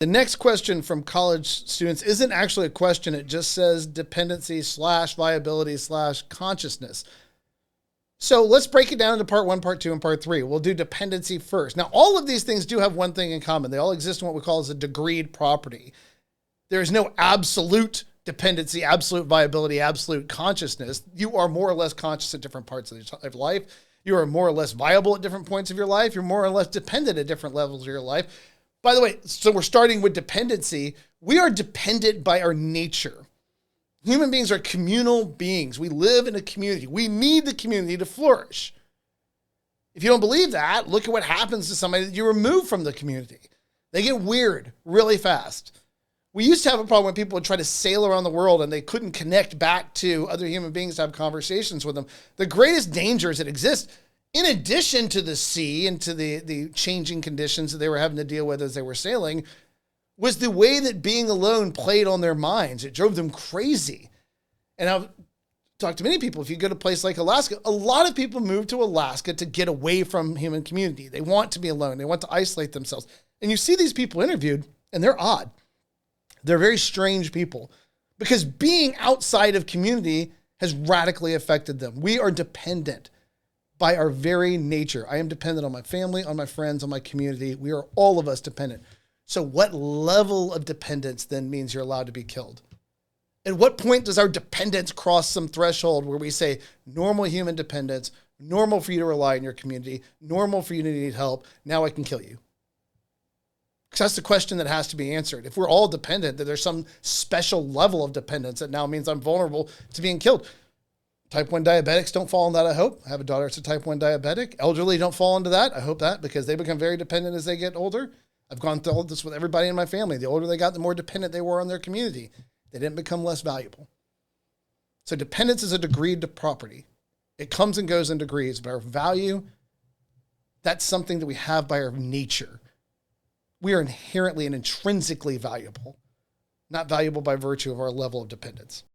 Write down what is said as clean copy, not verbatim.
The next question from college students isn't actually a question. It just says dependency / viability / consciousness. So let's break it down into part 1, part 2, and part 3. We'll do dependency first. Now, all of these things do have one thing in common. They all exist in what we call as a degreed property. There is no absolute dependency, absolute viability, absolute consciousness. You are more or less conscious at different parts of your life. You are more or less viable at different points of your life. You're more or less dependent at different levels of your life. By the way, so we're starting with dependency. We are dependent by our nature. Human beings are communal beings. We live in a community. We need the community to flourish. If you don't believe that, look at what happens to somebody that you remove from the community. They get weird really fast. We used to have a problem when people would try to sail around the world and they couldn't connect back to other human beings to have conversations with them. The greatest dangers that exist, in addition to the sea and to the changing conditions that they were having to deal with as they were sailing, was the way that being alone played on their minds. It drove them crazy. And I've talked to many people. If you go to a place like Alaska, a lot of people move to Alaska to get away from human community. They want to be alone. They want to isolate themselves. And you see these people interviewed, and they're odd. They're very strange people because being outside of community has radically affected them. We are dependent by our very nature. I am dependent on my family, on my friends, on my community. We are all of us dependent. So what level of dependence then means you're allowed to be killed? At what point does our dependence cross some threshold where we say normal human dependence, normal for you to rely on your community, normal for you to need help, now I can kill you? Because that's the question that has to be answered. If we're all dependent, that there's some special level of dependence that now means I'm vulnerable to being killed. Type 1 diabetics don't fall into that, I hope. I have a daughter that's a type 1 diabetic. Elderly don't fall into that. I hope that, because they become very dependent as they get older. I've gone through all this with everybody in my family. The older they got, the more dependent they were on their community. They didn't become less valuable. So dependence is a degreed property. It comes and goes in degrees, but our value, that's something that we have by our nature. We are inherently and intrinsically valuable, not valuable by virtue of our level of dependence.